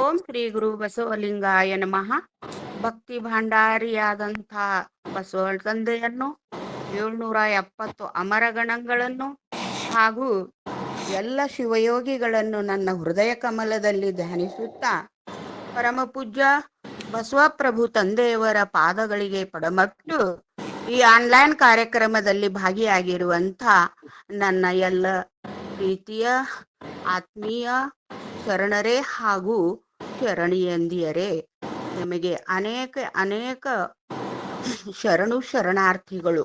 ಓಂ ಶ್ರೀ ಗುರು ಬಸವಲಿಂಗಾಯ ನಮಃ. ಭಕ್ತಿ ಭಂಡಾರಿಯಾದಂಥ ಬಸವ ತಂದೆಯನ್ನು 770 ಅಮರಗಣಗಳನ್ನು ಹಾಗೂ ಎಲ್ಲ ಶಿವಯೋಗಿಗಳನ್ನು ನನ್ನ ಹೃದಯ ಕಮಲದಲ್ಲಿ ಧ್ಯಾನಿಸುತ್ತಾ ಪರಮ ಪೂಜ್ಯ ಬಸವಪ್ರಭು ತಂದೆಯವರ ಪಾದಗಳಿಗೆ ಪಡಮಟ್ಟು ಈ ಆನ್ಲೈನ್ ಕಾರ್ಯಕ್ರಮದಲ್ಲಿ ಭಾಗಿಯಾಗಿರುವಂಥ ನನ್ನ ಎಲ್ಲ ಪ್ರೀತಿಯ ಆತ್ಮೀಯ ಶರಣರೇ ಹಾಗೂ ಶರಣಿಯಂದಿಯರೇ, ನಿಮಗೆ ಅನೇಕ ಅನೇಕ ಶರಣಾರ್ಥಿಗಳು.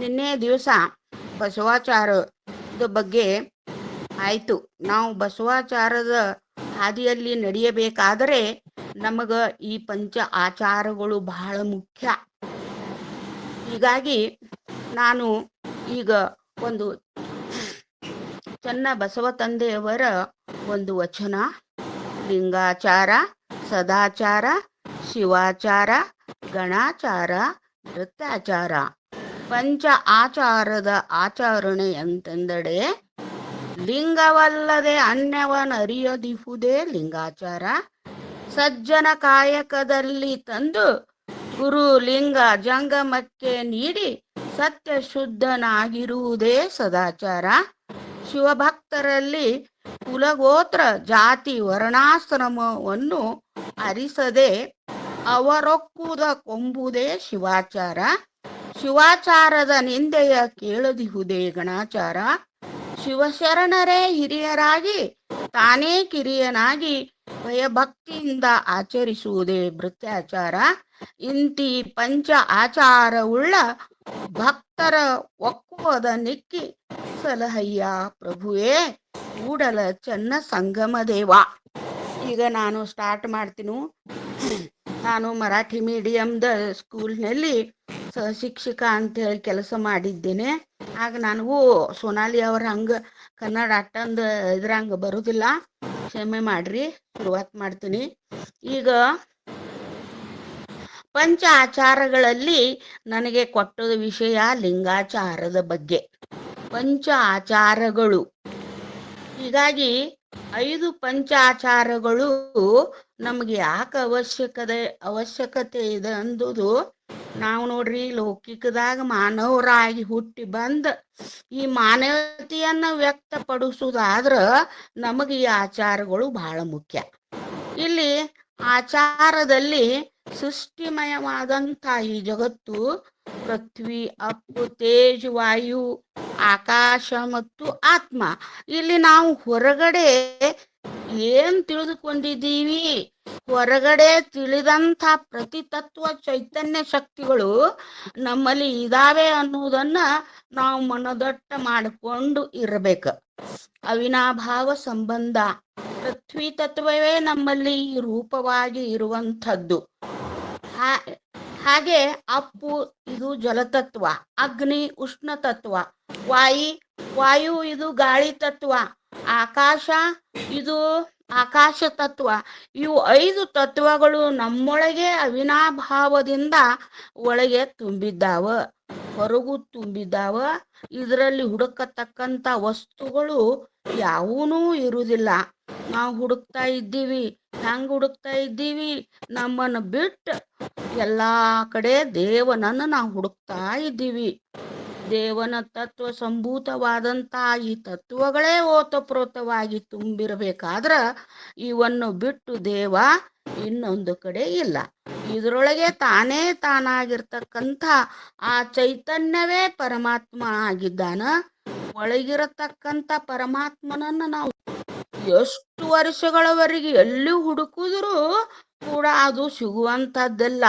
ನಿನ್ನೆ ದಿವಸ ಬಸವಾಚಾರದ ಬಗ್ಗೆ ಆಯಿತು. ನಾವು ಬಸವಾಚಾರದ ಹಾದಿಯಲ್ಲಿ ನಡೆಯಬೇಕಾದರೆ ನಮಗ ಈ ಪಂಚ ಆಚಾರಗಳು ಬಹಳ ಮುಖ್ಯ. ಹೀಗಾಗಿ ನಾನು ಈಗ ಒಂದು ಚನ್ನ ಬಸವ ತಂದೆಯವರ ಒಂದು ವಚನ, ಲಿಂಗಾಚಾರ, ಸದಾಚಾರ, ಶಿವಾಚಾರ, ಗಣಾಚಾರ, ವೃತ್ತಾಚಾರ, ಪಂಚ ಆಚಾರದ ಆಚರಣೆ ಎಂತೆಂದಡೆ ಲಿಂಗವಲ್ಲದೆ ಅನ್ಯವನರಿಯದಿಹುದೇ ಲಿಂಗಾಚಾರ. ಸಜ್ಜನ ಕಾಯಕದಲ್ಲಿ ತಂದು ಗುರು ಲಿಂಗ ಜಂಗಮಕ್ಕೆ ನೀಡಿ ಸತ್ಯ ಶುದ್ಧನಾಗಿರುವುದೇ ಸದಾಚಾರ. ಶಿವಭಕ್ತರಲ್ಲಿ ಕುಲಗೋತ್ರ ಜಾತಿ ವರ್ಣಾಶ್ರಮವನ್ನು ಅರಿಸದೆ ಅವರೊಕ್ಕುದ ಕೊಂಬುದೇ ಶಿವಾಚಾರ. ಶಿವಾಚಾರದ ನಿಂದೆಯ ಕೇಳದಿಹುದೇ ಗಣಾಚಾರ. ಶಿವಶರಣರೇ ಹಿರಿಯರಾಗಿ ತಾನೇ ಕಿರಿಯನಾಗಿ ಭಯಭಕ್ತಿಯಿಂದ ಆಚರಿಸುವುದೇ ಭೃತ್ಯಾಚಾರ. ಇಂತಿ ಪಂಚ ಆಚಾರವುಳ್ಳ ಭಕ್ತರ ಒಕ್ಕುವದ ನಿಕ್ಕಿ ಸಲಹಯ್ಯ ಪ್ರಭುವೇ ಕೂಡಲ ಚನ್ನ ಸಂಗಮ ದೇವ. ಈಗ ನಾನು ಸ್ಟಾರ್ಟ್ ಮಾಡ್ತೀನಿ. ನಾನು ಮರಾಠಿ ಮೀಡಿಯಮ್ದ ಸ್ಕೂಲ್ನಲ್ಲಿ ಶಿಕ್ಷಕ ಅಂತೇಳಿ ಕೆಲಸ ಮಾಡಿದ್ದೇನೆ. ಆಗ ನನಗೂ ಸೋನಾಲಿ ಅವ್ರ ಹಂಗೆ ಕನ್ನಡ ಅಟ್ಟಂದು ಇದ್ರಂಗೆ ಬರೋದಿಲ್ಲ, ಕ್ಷಮೆ ಮಾಡ್ರಿ. ಶುರುವಾತ್ ಮಾಡ್ತೀನಿ. ಈಗ ಪಂಚ ಆಚಾರಗಳಲ್ಲಿ ನನಗೆ ಕೊಟ್ಟದ ವಿಷಯ ಲಿಂಗಾಚಾರದ ಬಗ್ಗೆ. ಪಂಚ ಆಚಾರಗಳು, ಹೀಗಾಗಿ 5 ಪಂಚಾಚಾರಗಳು ನಮಗೆ ಯಾಕೆ ಅವಶ್ಯಕತೆ ಇದೆ ಅಂದುದು, ನಾವು ನೋಡ್ರಿ ಲೌಕಿಕದಾಗ ಮಾನವರಾಗಿ ಹುಟ್ಟಿ ಬಂದ ಈ ಮಾನವತೆಯನ್ನು ವ್ಯಕ್ತಪಡಿಸುವುದಾದ್ರ ನಮಗೆ ಈ ಆಚಾರಗಳು ಬಹಳ ಮುಖ್ಯ. ಇಲ್ಲಿ ಆಚಾರದಲ್ಲಿ ಸೃಷ್ಟಿಮಯವಾದಂಥ ಈ ಜಗತ್ತು ಪೃಥ್ವಿ, ಅಪ್ಪು, ತೇಜ್, ವಾಯು, ಆಕಾಶ ಮತ್ತು ಆತ್ಮ. ಇಲ್ಲಿ ನಾವು ಹೊರಗಡೆ ಏನ್ ತಿಳಿದುಕೊಂಡಿದ್ದೀವಿ, ಹೊರಗಡೆ ತಿಳಿದಂಥ ಪ್ರತಿ ತತ್ವ ಚೈತನ್ಯ ಶಕ್ತಿಗಳು ನಮ್ಮಲ್ಲಿ ಇದಾವೆ ಅನ್ನುವುದನ್ನ ನಾವು ಮನದಟ್ಟ ಮಾಡಿಕೊಂಡು ಇರಬೇಕು. ಅವಿನಾಭಾವ ಸಂಬಂಧ ಪೃಥ್ವಿ ತತ್ವವೇ ನಮ್ಮಲ್ಲಿ ರೂಪವಾಗಿ ಇರುವಂಥದ್ದು. ಹಾಗೆ ಅಪ್ಪು ಇದು ಜಲತತ್ವ, ಅಗ್ನಿ ಉಷ್ಣ ತತ್ವ, ವಾಯು ಇದು ಗಾಳಿ ತತ್ವ, ಆಕಾಶ ಇದು ಆಕಾಶ ತತ್ವ. ಇವು 5 ತತ್ವಗಳು ನಮ್ಮೊಳಗೆ ಅವಿನಾಭಾವದಿಂದ ಒಳಗೆ ತುಂಬಿದ್ದಾವ, ಹೊರಗೂ ತುಂಬಿದ್ದಾವ. ಇದರಲ್ಲಿ ಹುಡುಕತಕ್ಕಂಥ ವಸ್ತುಗಳು ಯಾವೂ ಇರುವುದಿಲ್ಲ. ನಾವು ಹುಡುಕ್ತಾ ಇದ್ದೀವಿ. ಹೆಂಗೆ ಹುಡುಕ್ತಾ ಇದ್ದೀವಿ? ನಮ್ಮನ್ನು ಬಿಟ್ಟು ಎಲ್ಲ ಕಡೆ ದೇವನನ್ನು ನಾವು ಹುಡುಕ್ತಾ ಇದ್ದೀವಿ. ದೇವನ ತತ್ವ ಸಂಭೂತವಾದಂಥ ಈ ತತ್ವಗಳೇ ಓತಪ್ರೋತವಾಗಿ ತುಂಬಿರಬೇಕಾದ್ರ ಇವನ್ನು ಬಿಟ್ಟು ದೇವ ಇನ್ನೊಂದು ಕಡೆ ಇಲ್ಲ. ಇದರೊಳಗೆ ತಾನೇ ತಾನಾಗಿರ್ತಕ್ಕಂಥ ಆ ಚೈತನ್ಯವೇ ಪರಮಾತ್ಮ ಆಗಿದ್ದಾನ. ಒಳಗಿರತಕ್ಕಂಥ ಪರಮಾತ್ಮನನ್ನು ನಾವು ಎಷ್ಟು ವರ್ಷಗಳವರೆಗೆ ಎಲ್ಲಿ ಹುಡುಕಿದ್ರೂ ಕೂಡ ಅದು ಸಿಗುವಂಥದ್ದಲ್ಲ.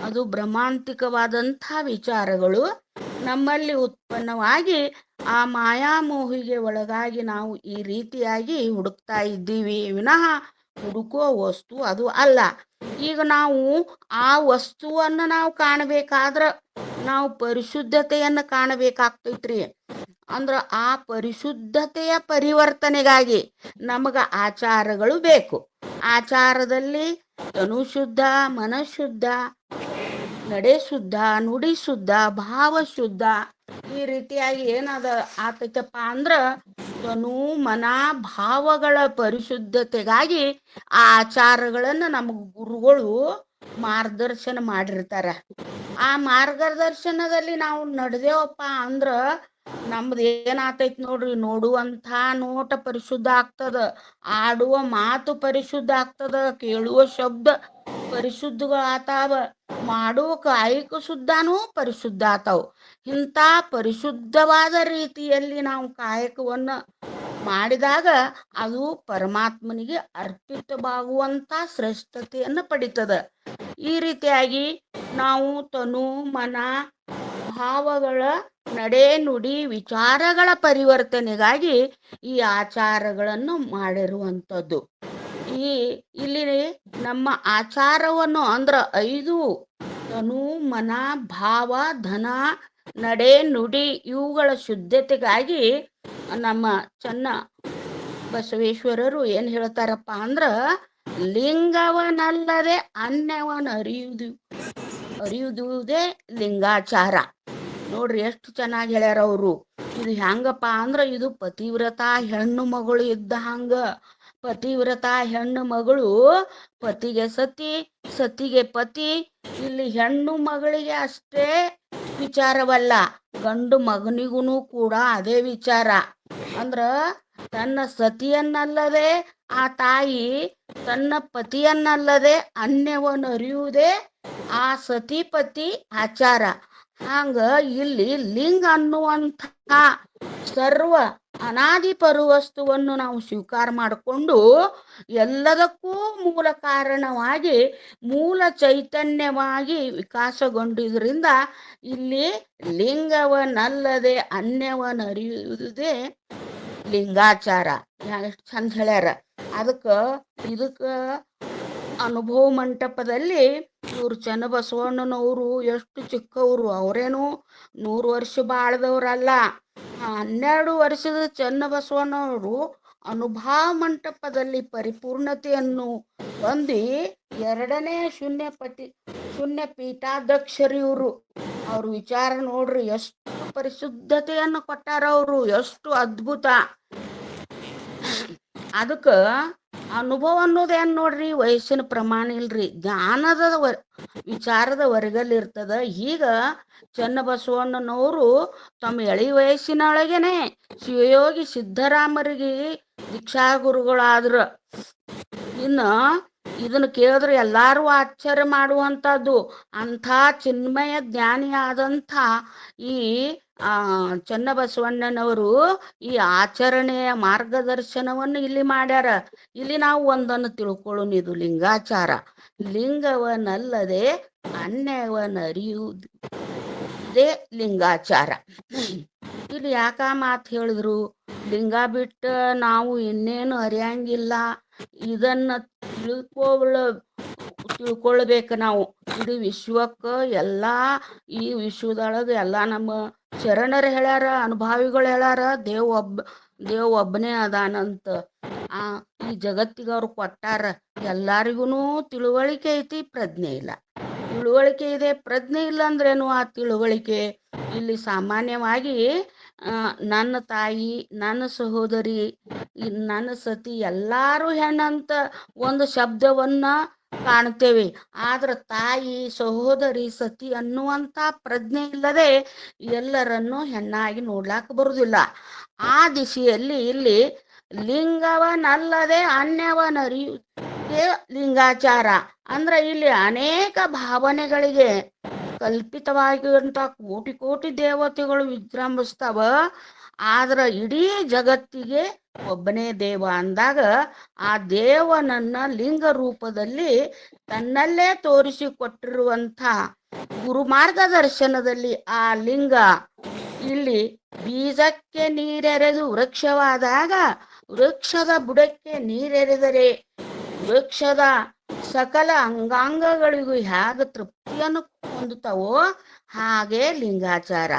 ಅದು ಭ್ರಮಾಂತಿಕವಾದಂಥ ವಿಚಾರಗಳು ನಮ್ಮಲ್ಲಿ ಉತ್ಪನ್ನವಾಗಿ ಆ ಮಾಯಾಮೋಹಿಗೆ ಒಳಗಾಗಿ ನಾವು ಈ ರೀತಿಯಾಗಿ ಹುಡುಕ್ತಾ ಇದ್ದೀವಿ ವಿನಃ ಹುಡುಕುವ ವಸ್ತು ಅದು ಅಲ್ಲ. ಈಗ ನಾವು ಆ ವಸ್ತುವನ್ನು ನಾವು ಕಾಣಬೇಕಾದ್ರೆ ನಾವು ಪರಿಶುದ್ಧತೆಯನ್ನು ಕಾಣಬೇಕಾಗ್ತೈತ್ರಿ. ಅಂದ್ರೆ ಆ ಪರಿಶುದ್ಧತೆಯ ಪರಿವರ್ತನೆಗಾಗಿ ನಮಗ ಆಚಾರಗಳು ಬೇಕು. ಆಚಾರದಲ್ಲಿ ತನುಶುದ್ಧ, ಮನಶುದ್ಧ, ನಡೆ ಶುದ್ಧ, ನುಡಿ ಶುದ್ಧ, ಭಾವ ಶುದ್ಧ. ಈ ರೀತಿಯಾಗಿ ಏನದ ಆತೈತಪ್ಪ ಅಂದ್ರ ತನು ಮನ ಭಾವಗಳ ಪರಿಶುದ್ಧತೆಗಾಗಿ ಆ ಆಚಾರಗಳನ್ನು ನಮಗ್ ಗುರುಗಳು ಮಾರ್ಗದರ್ಶನ ಮಾಡಿರ್ತಾರ. ಆ ಮಾರ್ಗದರ್ಶನದಲ್ಲಿ ನಾವು ನಡೆದೇವಪ್ಪ ಅಂದ್ರ ನಮ್ದು ಏನಾತೈತಿ ನೋಡ್ರಿ, ನೋಡುವಂಥ ನೋಟ ಪರಿಶುದ್ಧ ಆಗ್ತದ, ಆಡುವ ಮಾತು ಪರಿಶುದ್ಧ ಆಗ್ತದ, ಕೇಳುವ ಶಬ್ದ ಪರಿಶುದ್ಧಗಳಾತಾವ, ಮಾಡುವ ಕಾಯಿಕ ಶುದ್ಧನೂ ಪರಿಶುದ್ಧ ಆತಾವ. ಇಂಥ ಪರಿಶುದ್ಧವಾದ ರೀತಿಯಲ್ಲಿ ನಾವು ಕಾಯಕವನ್ನು ಮಾಡಿದಾಗ ಅದು ಪರಮಾತ್ಮನಿಗೆ ಅರ್ಪಿತವಾಗುವಂಥ ಶ್ರೇಷ್ಠತೆಯನ್ನು ಪಡಿತದ. ಈ ರೀತಿಯಾಗಿ ನಾವು ತನು ಮನ ಭಾವಗಳ ನಡೆ ನುಡಿ ವಿಚಾರಗಳ ಪರಿವರ್ತನೆಗಾಗಿ ಈ ಆಚಾರಗಳನ್ನು ಮಾಡಿರುವಂಥದ್ದು. ಇಲ್ಲಿ ನಮ್ಮ ಆಚಾರವನ್ನು ಅಂದ್ರ 5 ತನು ಮನ ಭಾವ ಧನ ನಡೆ ನುಡಿ ಇವುಗಳ ಶುದ್ಧತೆಗಾಗಿ ನಮ್ಮ ಚನ್ನ ಬಸವೇಶ್ವರರು ಏನ್ ಹೇಳ್ತಾರಪ್ಪ ಅಂದ್ರ, ಲಿಂಗವನಲ್ಲದೆ ಅನ್ಯವನ ಅರಿಯುವುದೇ ಲಿಂಗಾಚಾರ. ನೋಡ್ರಿ ಎಷ್ಟು ಚೆನ್ನಾಗಿ ಹೇಳ್ಯಾರ ಅವರು. ಇದು ಹೆಂಗಪ್ಪ ಅಂದ್ರ ಇದು ಪತಿವ್ರತ ಹೆಣ್ಣು ಮಗಳು ಇದ್ದ ಹಂಗ. ಪತಿವ್ರತ ಹೆಣ್ಣು ಮಗಳು ಪತಿಗೆ ಸತಿ, ಸತಿಗೆ ಪತಿ. ಇಲ್ಲಿ ಹೆಣ್ಣು ಮಗಳಿಗೆ ಅಷ್ಟೇ ವಿಚಾರವಲ್ಲ, ಗಂಡು ಮಗನಿಗೂ ಕೂಡ ಅದೇ ವಿಚಾರ. ಅಂದ್ರ ತನ್ನ ಸತಿಯನ್ನಲ್ಲದೆ ಆ ತಾಯಿ ತನ್ನ ಪತಿಯನ್ನಲ್ಲದೆ ಅನ್ಯವನ್ನರಿಯುವುದೇ ಆ ಸತಿಪತಿ ಆಚಾರ. ಹಂಗ ಇಲ್ಲಿ ಲಿಂಗ ಅನ್ನುವಂಥ ಸರ್ವ ಅನಾದಿ ಪರುವಸ್ತುವನ್ನು ನಾವು ಸ್ವೀಕಾರ ಮಾಡಿಕೊಂಡು ಎಲ್ಲದಕ್ಕೂ ಮೂಲ ಕಾರಣವಾಗಿ ಮೂಲ ಚೈತನ್ಯವಾಗಿ ವಿಕಾಸಗೊಂಡಿದ್ರಿಂದ ಇಲ್ಲಿ ಲಿಂಗವನಲ್ಲದೆ ಅನ್ಯವನ್ನರಿಯುವುದೇ ಲಿಂಗಾಚಾರ. ಎಷ್ಟು ಚಂದ ಹೇಳ್ಯಾರ. ಇದಕ್ಕೆ ಅನುಭವ ಮಂಟಪದಲ್ಲಿ ಇವರು ಚನ್ನಬಸವಣ್ಣನವರು ಎಷ್ಟು ಚಿಕ್ಕವರು, ಅವರೇನು 100 ವರ್ಷ ಬಾಳ್ದವ್ರಲ್ಲ. 12 ವರ್ಷದ ಚನ್ನಬಸವಣ್ಣವರು ಅನುಭವ ಮಂಟಪದಲ್ಲಿ ಪರಿಪೂರ್ಣತೆಯನ್ನು ಹೊಂದಿ 2ನೇ ಶೂನ್ಯ ಪೀಠಾಧ್ಯಕ್ಷರಿವರು. ಅವ್ರ ವಿಚಾರ ನೋಡ್ರಿ, ಎಷ್ಟು ಪರಿಶುದ್ಧತೆಯನ್ನು ಕೊಟ್ಟಾರ ಅವರು, ಎಷ್ಟು ಅದ್ಭುತ. ಅದಕ್ಕೆ ಅನುಭವ ಅನ್ನೋದೇನು ನೋಡ್ರಿ, ವಯಸ್ಸಿನ ಪ್ರಮಾಣ ಇಲ್ರಿ, ಜ್ಞಾನದ ವಿಚಾರದ ವರ್ಗಲ್ಲಿರ್ತದ. ಈಗ ಚನ್ನಬಸವಣ್ಣನವರು ತಮ್ಮ ಎಳಿ ವಯಸ್ಸಿನೊಳಗೇನೆ ಶಿವಯೋಗಿ ಸಿದ್ದರಾಮರಿಗೆ ದೀಕ್ಷಾಗುರುಗಳಾದ್ರು. ಇನ್ನು ಇದನ್ನು ಕೇಳಿದ್ರೆ ಎಲ್ಲರೂ ಆಶ್ಚರ್ಯ ಮಾಡುವಂಥದ್ದು. ಅಂಥ ಚಿನ್ಮಯ ಜ್ಞಾನಿ ಆದಂಥ ಈ ಚನ್ನಬಸವಣ್ಣನವರು ಈ ಆಚರಣೆಯ ಮಾರ್ಗದರ್ಶನವನ್ನು ಇಲ್ಲಿ ಮಾಡ್ಯಾರ. ಇಲ್ಲಿ ನಾವು ಒಂದನ್ನು ತಿಳ್ಕೊಳ್ಳೋಣ, ಇದು ಲಿಂಗಾಚಾರ. ಲಿಂಗವನಲ್ಲದೆ ಅನ್ಯವನ್ನರಿಯುವುದೇ ಲಿಂಗಾಚಾರ. ಇಲ್ಲಿ ಯಾಕ ಮಾತು ಹೇಳಿದ್ರು, ಲಿಂಗ ಬಿಟ್ಟು ನಾವು ಇನ್ನೇನು ಅರಿಯಂಗಿಲ್ಲ. ಇದನ್ನ ತಿಳ್ಕೊಳ್ಬೇಕು ನಾವು. ಇಡೀ ವಿಶ್ವಕ್ಕೆ ಎಲ್ಲ ಈ ವಿಶ್ವದೊಳಗೆ ಎಲ್ಲ ನಮ್ಮ ಶರಣರು ಹೇಳ್ಯಾರ, ಅನುಭಾವಿಗಳು ಹೇಳ್ಯಾರ, ದೇವ್ ಒಬ್ಬನೇ ಅದಾನಂತ. ಈ ಜಗತ್ತಿಗೆ ಅವ್ರು ಕೊಟ್ಟಾರ. ಎಲ್ಲರಿಗೂ ತಿಳುವಳಿಕೆ ಐತಿ, ಪ್ರಜ್ಞೆ ಇಲ್ಲ. ತಿಳುವಳಿಕೆ ಇದೆ, ಪ್ರಜ್ಞೆ ಇಲ್ಲ ಅಂದ್ರೇನು ಆ ತಿಳುವಳಿಕೆ? ಇಲ್ಲಿ ಸಾಮಾನ್ಯವಾಗಿ ನನ್ನ ತಾಯಿ, ನನ್ನ ಸಹೋದರಿ, ನನ್ನ ಸತಿ ಎಲ್ಲರೂ ಹೆಣ್ಣಂತ ಒಂದು ಶಬ್ದವನ್ನ ಕಾಣ್ತೇವೆ. ಆದ್ರೆ ತಾಯಿ, ಸಹೋದರಿ, ಸತಿ ಅನ್ನುವಂಥ ಪ್ರಜ್ಞೆ ಇಲ್ಲದೆ ಎಲ್ಲರನ್ನೂ ಹೆಣ್ಣಾಗಿ ನೋಡ್ಲಾಕ ಬರುವುದಿಲ್ಲ. ಆ ದಿಶೆಯಲ್ಲಿ ಇಲ್ಲಿ ಲಿಂಗವನಲ್ಲದೆ ಅನ್ಯವನ್ನರಿಯುವುದೇ ಲಿಂಗಾಚಾರ. ಅಂದ್ರೆ ಇಲ್ಲಿ ಅನೇಕ ಭಾವನೆಗಳಿಗೆ ಕಲ್ಪಿತವಾಗಿರುವಂಥ ಕೋಟಿ ಕೋಟಿ ದೇವತೆಗಳು ವಿಜೃಂಭಿಸ್ತಾವ. ಆದ್ರ ಇಡೀ ಜಗತ್ತಿಗೆ ಒಬ್ಬನೇ ದೇವ ಅಂದಾಗ ಆ ದೇವನನ್ನ ಲಿಂಗ ರೂಪದಲ್ಲಿ ತನ್ನಲ್ಲೇ ತೋರಿಸಿಕೊಟ್ಟಿರುವಂಥ ಗುರು ಮಾರ್ಗದರ್ಶನದಲ್ಲಿ ಆ ಲಿಂಗ ಇಲ್ಲಿ ಬೀಜಕ್ಕೆ ನೀರೆರೆದು ವೃಕ್ಷವಾದಾಗ ವೃಕ್ಷದ ಬುಡಕ್ಕೆ ನೀರೆರೆದರೆ ವೃಕ್ಷದ ಸಕಲ ಅಂಗಾಂಗಗಳಿಗೂ ಹೇಗೆ ತೃಪ್ತಿಯನ್ನು ಹೊಂದುತ್ತಾವೋ ಹಾಗೆ ಲಿಂಗಾಚಾರ.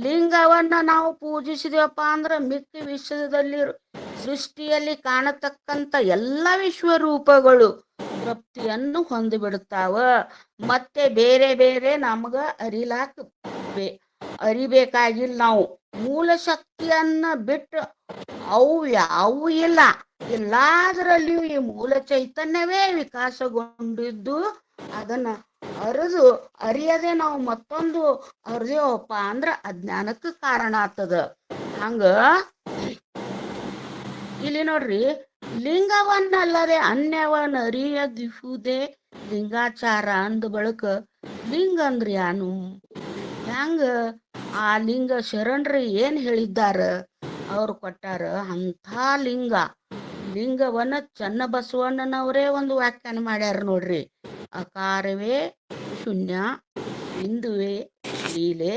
ಲಿಂಗವನ್ನ ನಾವು ಪೂಜಿಸಿದೆವಪ್ಪ ಅಂದ್ರೆ ಮಿಕ್ಕ ವಿಶ್ವದಲ್ಲಿ ಸೃಷ್ಟಿಯಲ್ಲಿ ಕಾಣತಕ್ಕಂಥ ಎಲ್ಲ ವಿಶ್ವರೂಪಗಳು ತೃಪ್ತಿಯನ್ನು ಹೊಂದಿಬಿಡ್ತಾವ. ಮತ್ತೆ ಬೇರೆ ಬೇರೆ ನಮಗ ಅರಿಬೇಕಾಗಿಲ್ಲ. ನಾವು ಮೂಲ ಶಕ್ತಿಯನ್ನ ಬಿಟ್ಟು ಅವು ಯಾವೂ ಇಲ್ಲ. ಎಲ್ಲಾದ್ರಲ್ಲಿಯೂ ಈ ಮೂಲ ಚೈತನ್ಯವೇ ವಿಕಾಸಗೊಂಡಿದ್ದು ಅದನ್ನ ಅರಿಯದೆ ನಾವು ಮತ್ತೊಂದು ಅರಿಯೋಪ್ಪ ಅಂದ್ರ ಅಜ್ಞಾನಕ್ಕೆ ಕಾರಣ ಆಗ್ತದ. ಹಂಗ ಇಲ್ಲಿ ನೋಡ್ರಿ, ಲಿಂಗವನ್ನಲ್ಲದೆ ಅನ್ಯವನ್ನ ಅರಿಯದಿಹುದೇ ಲಿಂಗಾಚಾರ ಅಂದ ಬಳಕ ಲಿಂಗ ಅಂದ್ರಿ ಯಾನು, ಹೆಂಗ ಆ ಲಿಂಗ ಶರಣರು ಏನ್ ಹೇಳಿದ್ದಾರ ಅವ್ರು ಕೊಟ್ಟಾರ ಅಂಥ ಲಿಂಗವನ್ನ ಚನ್ನಬಸವಣ್ಣನವರೇ ಒಂದು ವ್ಯಾಖ್ಯಾನ ಮಾಡ್ಯಾರ ನೋಡ್ರಿ. ಅಕಾರವೇ ಶೂನ್ಯ, ಬಿಂದುವೆ ಲೀಲೆ,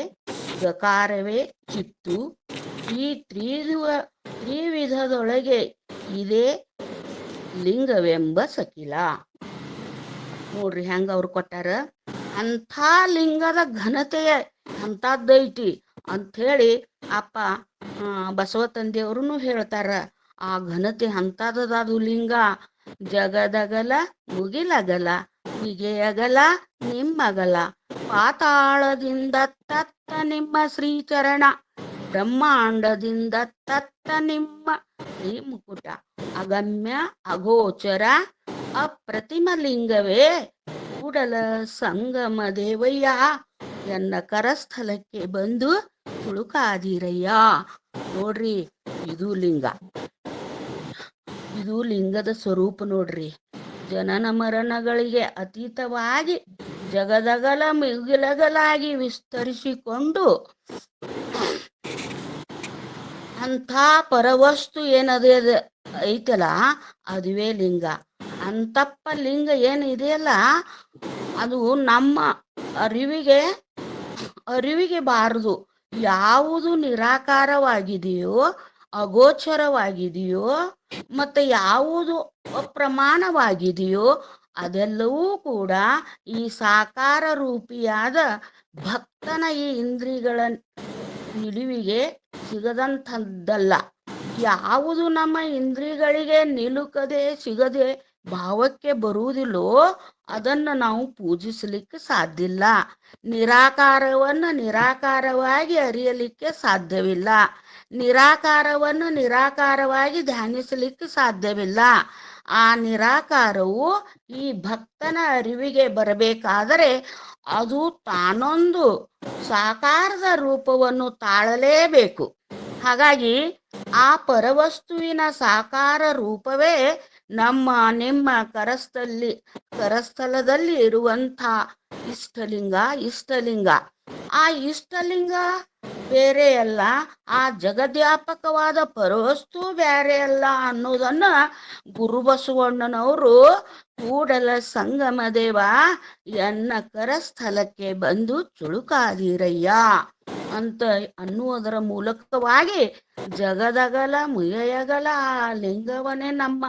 ಗಕಾರವೇ ಚಿತ್ತು, ಈ ತ್ರಿವಿಧದೊಳಗೆ ಇದೇ ಲಿಂಗವೆಂಬ ಸಕಿಲ. ನೋಡ್ರಿ ಹೆಂಗ ಅವ್ರು ಕೊಟ್ಟಾರ. ಅಂಥ ಲಿಂಗದ ಘನತೆಯ ಅಂಥದ್ದೈತಿ ಅಂಥೇಳಿ ಅಪ್ಪ ಬಸವ ತಂದೆಯವ್ರು ಹೇಳ್ತಾರ. ಆ ಘನತೆ ಅಂಥದ್ದು ಲಿಂಗ. ಜಗದಗಲ ಮುಗಿಲಗಲ ಹಿಗೆಯಗಲ ನಿಮ್ಮಗಲ, ಪಾತಾಳದಿಂದ ತತ್ತ ನಿಮ್ಮ ಶ್ರೀಚರಣ, ಬ್ರಹ್ಮಾಂಡದಿಂದ ತತ್ತ ನಿಮ್ಮ ಶ್ರೀ ಮುಕುಟ, ಅಗಮ್ಯ ಅಗೋಚರ ಅಪ್ರತಿಮ ಲಿಂಗವೇ ಕೂಡಲ ಸಂಗಮ ದೇವಯ್ಯ, ಎನ್ನ ಕರಸ್ಥಲಕ್ಕೆ ಬಂದು ತುಳುಕಾದಿರಯ್ಯ. ನೋಡ್ರಿ, ಇದು ಲಿಂಗದ ಸ್ವರೂಪ ನೋಡ್ರಿ. ಜನನ ಮರಣಗಳಿಗೆ ಅತೀತವಾಗಿ ಜಗದಗಲ ಮಿಗಿಲಗಲಾಗಿ ವಿಸ್ತರಿಸಿಕೊಂಡು ಅಂಥ ಪರವಸ್ತು ಏನದೇ ಐತಲ್ಲ ಅದುವೇ ಲಿಂಗ. ಅಂತಪ್ಪ ಲಿಂಗ ಏನಿದೆಯಲ್ಲ ಅದು ನಮ್ಮ ಅರಿವಿಗೆ ಬಾರದು. ಯಾವುದು ನಿರಾಕಾರವಾಗಿದೆಯೋ, ಅಗೋಚರವಾಗಿದೆಯೋ, ಮತ್ತೆ ಯಾವುದು ಅಪ್ರಮಾಣವಾಗಿದೆಯೋ ಅದೆಲ್ಲವೂ ಕೂಡ ಈ ಸಾಕಾರ ರೂಪಿಯಾದ ಭಕ್ತನ ಈ ಇಂದ್ರಿಯಗಳ ನಿಲುವಿಗೆ ಸಿಗದಂಥದ್ದಲ್ಲ. ಯಾವುದು ನಮ್ಮ ಇಂದ್ರಿಯಗಳಿಗೆ ಸಿಗದೆ ಭಾವಕ್ಕೆ ಬರುವುದಿಲ್ಲೋ ಅದನ್ನು ನಾವು ಪೂಜಿಸಲಿಕ್ಕೆ ಸಾಧ್ಯವಿಲ್ಲ. ನಿರಾಕಾರವನ್ನು ನಿರಾಕಾರವಾಗಿ ಅರಿಯಲಿಕ್ಕೆ ಸಾಧ್ಯವಿಲ್ಲ. ನಿರಾಕಾರವನ್ನು ನಿರಾಕಾರವಾಗಿ ಧ್ಯಾನಿಸಲಿಕ್ಕೆ ಸಾಧ್ಯವಿಲ್ಲ. ಆ ನಿರಾಕಾರವು ಈ ಭಕ್ತನ ಅರಿವಿಗೆ ಬರಬೇಕಾದರೆ ಅದು ತಾನೊಂದು ಸಾಕಾರದ ರೂಪವನ್ನು ತಾಳಲೇಬೇಕು. ಹಾಗಾಗಿ ಆ ಪರವಸ್ತುವಿನ ಸಾಕಾರ ರೂಪವೇ ನಿಮ್ಮ ಕರಸ್ಥಲದಲ್ಲಿ ಇರುವಂಥ ಇಷ್ಟಲಿಂಗ. ಆ ಇಷ್ಟಲಿಂಗ ಬೇರೆ ಅಲ್ಲ, ಆ ಜಗದ್ವ್ಯಾಪಕವಾದ ಪರವಸ್ತು ಬೇರೆ ಅಲ್ಲ ಅನ್ನೋದನ್ನ ಗುರುಬಸವಣ್ಣನವರು ಕೂಡಲ ಸಂಗಮ ದೇವ ಎನ್ನ ಕರಸ್ಥಲಕ್ಕೆ ಬಂದು ಚುಳುಕಾದಿರಯ್ಯ ಅಂತ ಅನ್ನುವುದರ ಮೂಲಕವಾಗಿ ಜಗದಗಲ ಮುಯಗಲ ಆ ಲಿಂಗವನ್ನೇ ನಮ್ಮ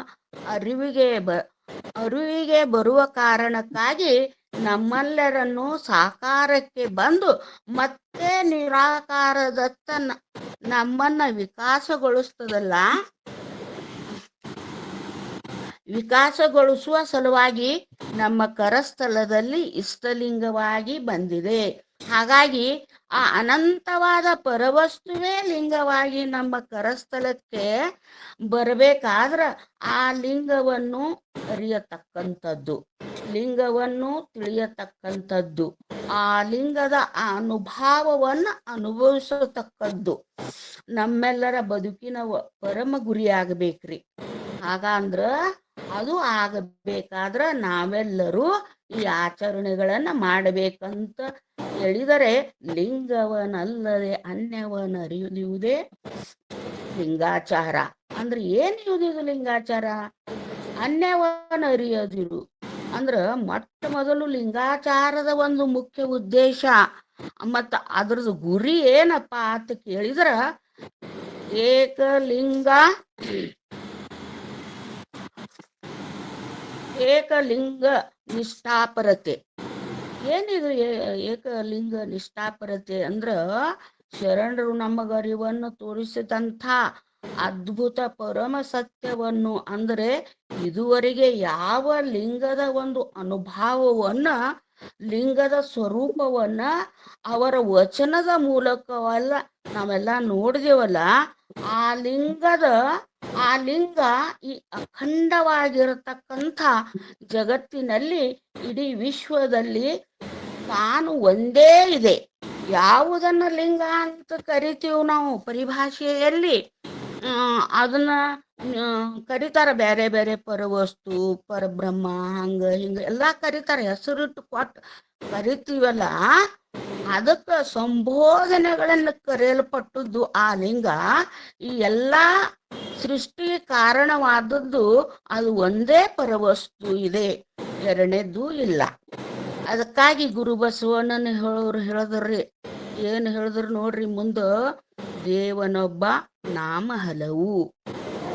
ಅರಿವಿಗೆ ಬರುವ ಕಾರಣಕ್ಕಾಗಿ ನಮ್ಮೆಲ್ಲರನ್ನು ಸಾಕಾರಕ್ಕೆ ಬಂದು ಮತ್ತೆ ನಿರಾಕಾರದತ್ತ ನಮ್ಮನ್ನ ವಿಕಾಸಗೊಳಿಸುವ ಸಲುವಾಗಿ ನಮ್ಮ ಕರಸ್ಥಲದಲ್ಲಿ ಇಷ್ಟಲಿಂಗವಾಗಿ ಬಂದಿದೆ. ಹಾಗಾಗಿ ಆ ಅನಂತವಾದ ಪರವಸ್ತುವೇ ಲಿಂಗವಾಗಿ ನಮ್ಮ ಕರಸ್ಥಲಕ್ಕೆ ಬರಬೇಕಾದ್ರ ಆ ಲಿಂಗವನ್ನು ಅರಿಯತಕ್ಕಂಥದ್ದು, ಲಿಂಗವನ್ನು ತಿಳಿಯತಕ್ಕಂಥದ್ದು, ಆ ಲಿಂಗದ ಅನುಭಾವವನ್ನು ಅನುಭವಿಸತಕ್ಕದ್ದು ನಮ್ಮೆಲ್ಲರ ಬದುಕಿನ ಪರಮ ಗುರಿಯಾಗಬೇಕ್ರಿ. ಹಾಗಂದ್ರ ಅದು ಆಗಬೇಕಾದ್ರ ನಾವೆಲ್ಲರೂ ಈ ಆಚರಣೆಗಳನ್ನ ಮಾಡಬೇಕಂತ ಹೇಳಿದರೆ ಲಿಂಗವನಲ್ಲದೆ ಅನ್ಯವನ ಅರಿಯುವುದೇ ಲಿಂಗಾಚಾರ. ಅಂದ್ರೆ ಏನ್ ಇರುವುದು ಲಿಂಗಾಚಾರ? ಅನ್ಯವನ ಅರಿಯೋದಿರು ಅಂದ್ರ ಮೊಟ್ಟ ಮೊದಲು ಲಿಂಗಾಚಾರದ ಒಂದು ಮುಖ್ಯ ಉದ್ದೇಶ ಮತ್ತ ಅದ್ರದ್ದು ಗುರಿ ಏನಪ್ಪ ಅಂತ ಕೇಳಿದ್ರ ಏಕಲಿಂಗ ನಿಷ್ಠಾಪರತೆ. ಏನಿದು ಏಕಲಿಂಗ ನಿಷ್ಠಾಪರತೆ ಅಂದ್ರ ಶರಣರು ನಮಗರಿವನ್ನು ತೋರಿಸಿದಂಥ ಅದ್ಭುತ ಪರಮ ಸತ್ಯವನ್ನು, ಅಂದರೆ ಇದುವರೆಗೆ ಯಾವ ಲಿಂಗದ ಒಂದು ಅನುಭವವನ್ನ, ಲಿಂಗದ ಸ್ವರೂಪವನ್ನ ಅವರ ವಚನದ ಮೂಲಕವಲ್ಲ ನಾವೆಲ್ಲ ನೋಡಿದೆವಲ್ಲ, ಆ ಲಿಂಗದ ಆ ಲಿಂಗ ಈ ಅಖಂಡವಾಗಿರತಕ್ಕಂಥ ಜಗತ್ತಿನಲ್ಲಿ, ಇಡೀ ವಿಶ್ವದಲ್ಲಿ ತಾನು ಒಂದೇ ಇದೆ. ಯಾವುದನ್ನ ಲಿಂಗ ಅಂತ ಕರಿತೀವಿ ನಾವು ಪರಿಭಾಷೆಯಲ್ಲಿ, ಅದನ್ನ ಕರೀತಾರ ಬೇರೆ ಬೇರೆ ಪರವಸ್ತು, ಪರಬ್ರಹ್ಮ, ಹಂಗ ಹಿಂಗ ಎಲ್ಲಾ ಕರೀತಾರೆ, ಹೆಸರಿಟ್ಟು ಕೊಟ್ಟು ಕರಿತೀವಲ್ಲ. ಅದಕ್ಕ ಸಂಬೋಧನೆಗಳನ್ನು ಕರೆಯಲ್ಪಟ್ಟದ್ದು ಆ ಲಿಂಗ. ಈ ಎಲ್ಲಾ ಸೃಷ್ಟಿ ಕಾರಣವಾದದ್ದು ಅದು ಒಂದೇ ಪರವಸ್ತು ಇದೆ, ಎರಡನೇದ್ದು ಇಲ್ಲ. ಅದಕ್ಕಾಗಿ ಗುರು ಬಸವಣ್ಣನ ಹೇಳಿದ್ರಿ, ಏನು ಹೇಳಿದ್ರು ನೋಡ್ರಿ, ಮುಂದ ದೇವನೊಬ್ಬ ನಾಮ ಹಲವು.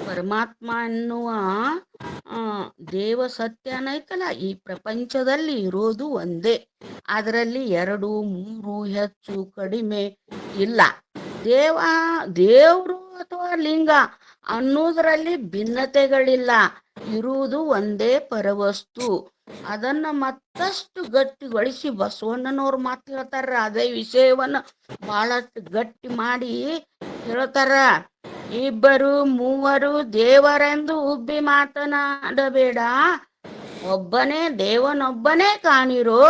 ಪರಮಾತ್ಮ ಎನ್ನುವ ದೇವ ಸತ್ಯ ಅನ್ನೈತಲ್ಲ, ಈ ಪ್ರಪಂಚದಲ್ಲಿ ಇರೋದು ಒಂದೇ. ಅದರಲ್ಲಿ 2, 3 ಹೆಚ್ಚು ಕಡಿಮೆ ಇಲ್ಲ. ದೇವ್ರು ಅಥವಾ ಲಿಂಗ ಅನ್ನೋದ್ರಲ್ಲಿ ಭಿನ್ನತೆಗಳಿಲ್ಲ, ಇರುವುದು ಒಂದೇ ಪರವಸ್ತು. ಅದನ್ನ ಮತ್ತಷ್ಟು ಗಟ್ಟಿಗೊಳಿಸಿ ಬಸವಣ್ಣನವ್ರು ಮಾತು ಹೇಳ್ತಾರ. ಅದೇ ವಿಷಯವನ್ನ ಬಹಳಷ್ಟು ಗಟ್ಟಿ ಮಾಡಿ ಹೇಳ್ತಾರ. 2, 3 ದೇವರೆಂದು ಉಬ್ಬಿ ಮಾತನಾಡಬೇಡ, ಒಬ್ಬನೇ ದೇವನೊಬ್ಬನೇ ಕಾಣಿರೋ,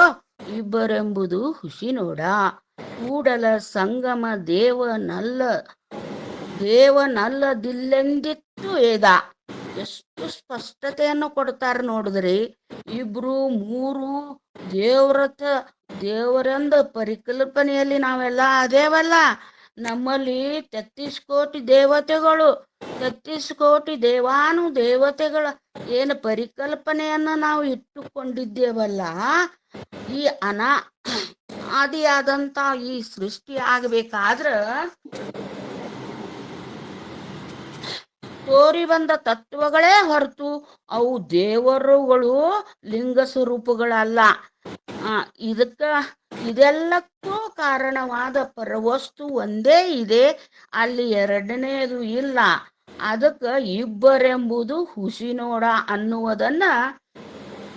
ಇಬ್ಬರೆಂಬುದು ಹುಸಿ ನೋಡ. ಕೂಡಲ ಸಂಗಮ ದೇವನಲ್ಲದಿಲ್ಲೆಂದಿತ್ತು ವೇದ. ಎಷ್ಟು ಸ್ಪಷ್ಟತೆಯನ್ನು ಕೊಡ್ತಾರ ನೋಡಿದ್ರಿ. 2, 3 ದೇವರೆಂದ ಪರಿಕಲ್ಪನೆಯಲ್ಲಿ ನಾವೆಲ್ಲ ಅದೇವಲ್ಲ. ನಮ್ಮಲ್ಲಿ 33 ಕೋಟಿ ದೇವತೆಗಳು, 33 ಕೋಟಿ ದೇವತೆಗಳ ಏನು ಪರಿಕಲ್ಪನೆಯನ್ನ ನಾವು ಇಟ್ಟುಕೊಂಡಿದ್ದೇವಲ್ಲ, ಈ ಆದಿಯಾದಂತ ಈ ಸೃಷ್ಟಿ ಆಗಬೇಕಾದ್ರ ತೋರಿ ಬಂದ ತತ್ವಗಳೇ ಹೊರತು ಅವು ದೇವರುಗಳು ಲಿಂಗ ಸ್ವರೂಪಗಳಲ್ಲ. ಇದೆಲ್ಲಕ್ಕೂ ಕಾರಣವಾದ ಪರವಸ್ತು ಒಂದೇ ಇದೆ, ಅಲ್ಲಿ ಎರಡನೇದು ಇಲ್ಲ. ಅದಕ್ಕೆ ಇಬ್ಬರೆಂಬುದು ಹುಸಿ ನೋಡ ಅನ್ನುವುದನ್ನ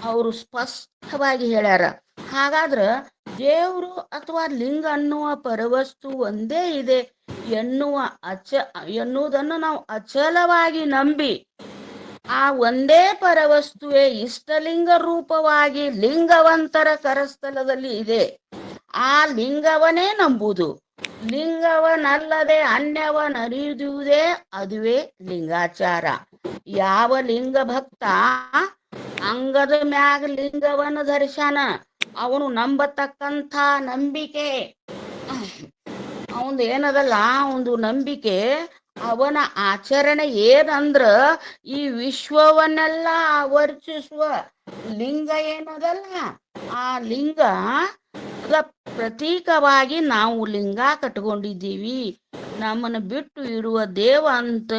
ಅವರು ಸ್ಪಷ್ಟವಾಗಿ ಹೇಳ್ಯಾರ. ಹಾಗಾದ್ರ ದೇವರು ಅಥವಾ ಲಿಂಗ ಅನ್ನುವ ಪರವಸ್ತು ಒಂದೇ ಇದೆ ಎನ್ನುವುದನ್ನು ನಾವು ಅಚಲವಾಗಿ ನಂಬಿ, ಆ ಒಂದೇ ಪರವಸ್ತುವೆ ಇಷ್ಟಲಿಂಗ ರೂಪವಾಗಿ ಲಿಂಗವಂತರ ಕರಸ್ಥಲದಲ್ಲಿ ಇದೆ, ಆ ಲಿಂಗವನ್ನೇ ನಂಬುದು. ಲಿಂಗವನಲ್ಲದೆ ಅನ್ಯವನರಿಯುವುದೇ ಅದುವೇ ಲಿಂಗಾಚಾರ. ಯಾವ ಲಿಂಗ ಭಕ್ತ ಅಂಗದ ಮ್ಯಾಗ ಲಿಂಗವನ್ನ ಧರಿಸಾನ, ಅವನು ನಂಬತಕ್ಕಂಥ ನಂಬಿಕೆ ಅವಂದು ಏನದಲ್ಲ, ಒಂದು ನಂಬಿಕೆ, ಅವನ ಆಚರಣೆ ಏನಂದ್ರ ಈ ವಿಶ್ವವನ್ನೆಲ್ಲ ಆವರ್ತಿಸುವ ಲಿಂಗ ಏನದಲ್ಲ, ಆ ಲಿಂಗ ಪ್ರತೀಕವಾಗಿ ನಾವು ಲಿಂಗ ಕಟ್ಕೊಂಡಿದ್ದೀವಿ. ನಮ್ಮನ್ನು ಬಿಟ್ಟು ಇರುವ ದೇವ ಅಂತ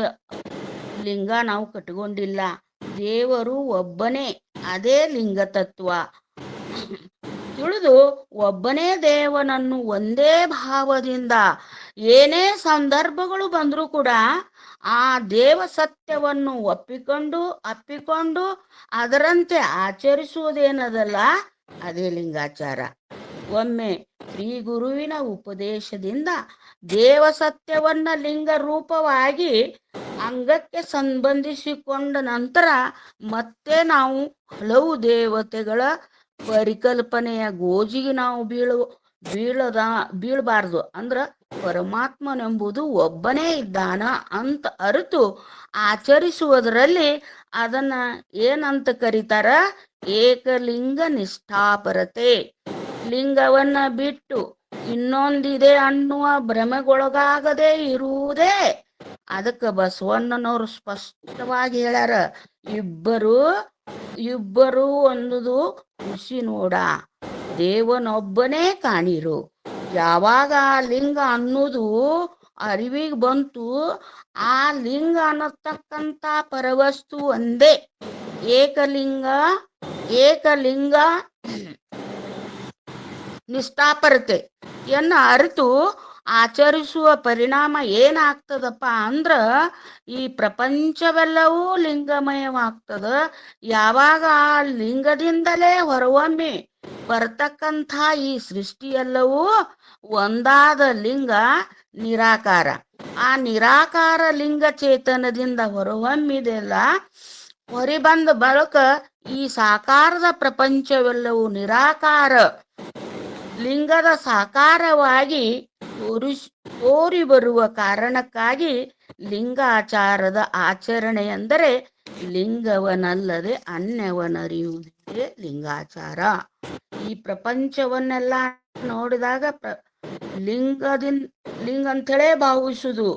ಲಿಂಗ ನಾವು ಕಟ್ಕೊಂಡಿಲ್ಲ. ದೇವರು ಒಬ್ಬನೇ, ಅದೇ ಲಿಂಗ ತತ್ವ. ತಿಳಿದು ಒಬ್ಬನೇ ದೇವನನ್ನು ಒಂದೇ ಭಾವದಿಂದ ಏನೇ ಸಂದರ್ಭಗಳು ಬಂದರೂ ಕೂಡ ಆ ದೇವ ಸತ್ಯವನ್ನು ಅಪ್ಪಿಕೊಂಡು ಅದರಂತೆ ಆಚರಿಸುವುದೇನದಲ್ಲ, ಅದೇ ಲಿಂಗಾಚಾರ. ಒಮ್ಮೆ ಶ್ರೀ ಗುರುವಿನ ಉಪದೇಶದಿಂದ ದೇವ ಸತ್ಯವನ್ನ ಲಿಂಗ ರೂಪವಾಗಿ ಅಂಗಕ್ಕೆ ಸಂಬಂಧಿಸಿಕೊಂಡ ನಂತರ ಮತ್ತೆ ನಾವು ಹಲವು ದೇವತೆಗಳ ಪರಿಕಲ್ಪನೆಯ ಗೋಜಿಗೆ ನಾವು ಬೀಳಬಾರ್ದು. ಅಂದ್ರ ಪರಮಾತ್ಮನೆಂಬುದು ಒಬ್ಬನೇ ಇದ್ದಾನ ಅಂತ ಅರಿತು ಆಚರಿಸುವುದರಲ್ಲಿ ಅದನ್ನ ಏನಂತ ಕರೀತಾರ, ಏಕಲಿಂಗ ನಿಷ್ಠಾಪರತೆ. ಲಿಂಗವನ್ನ ಬಿಟ್ಟು ಇನ್ನೊಂದಿದೆ ಅನ್ನುವ ಭ್ರಮೆಗೊಳಗಾಗದೆ ಇರುವುದೇ. ಅದಕ್ಕೆ ಬಸವಣ್ಣನವರು ಸ್ಪಷ್ಟವಾಗಿ ಹೇಳ್ಯಾರ, ಇಬ್ಬರು ಅನ್ನೋದು ಹುಸಿ ನೋಡ, ದೇವನೊಬ್ಬನೇ ಕಾಣಿರು. ಯಾವಾಗ ಆ ಲಿಂಗ ಅನ್ನೋದು ಅರಿವಿಗೆ ಬಂತು, ಆ ಲಿಂಗ ಅನ್ನತಕ್ಕಂಥ ಪರವಸ್ತು ಒಂದೇ. ಏಕಲಿಂಗ ನಿಷ್ಠಾಪರತೆ ಅರಿತು ಆಚರಿಸುವ ಪರಿಣಾಮ ಏನಾಗ್ತದಪ್ಪ ಅಂದ್ರ ಈ ಪ್ರಪಂಚವೆಲ್ಲವೂ ಲಿಂಗಮಯವಾಗ್ತದ. ಯಾವಾಗ ಆ ಲಿಂಗದಿಂದಲೇ ಹೊರಹೊಮ್ಮಿ ಬರ್ತಕ್ಕಂಥ ಈ ಸೃಷ್ಟಿಯೆಲ್ಲವೂ ಒಂದಾದ ಲಿಂಗ ನಿರಾಕಾರ. ಆ ನಿರಾಕಾರ ಲಿಂಗ ಚೇತನದಿಂದ ಹೊರಹೊಮ್ಮಿದೆಲ್ಲ ಹೊರಬಂದ ಬಳಿಕ ಈ ಸಾಕಾರದ ಪ್ರಪಂಚವೆಲ್ಲವೂ ನಿರಾಕಾರ ಲಿಂಗದ ಸಾಕಾರವಾಗಿ ತೋರಿ ಬರುವ ಕಾರಣಕ್ಕಾಗಿ ಲಿಂಗಾಚಾರದ ಆಚರಣೆ ಎಂದರೆ ಲಿಂಗವನಲ್ಲದೆ ಅನ್ಯವನರಿಯುವುದೇ ಲಿಂಗಾಚಾರ. ಈ ಪ್ರಪಂಚವನ್ನೆಲ್ಲ ನೋಡಿದಾಗ ಲಿಂಗ ಅಂಥೇಳೇ ಭಾವಿಸುದು,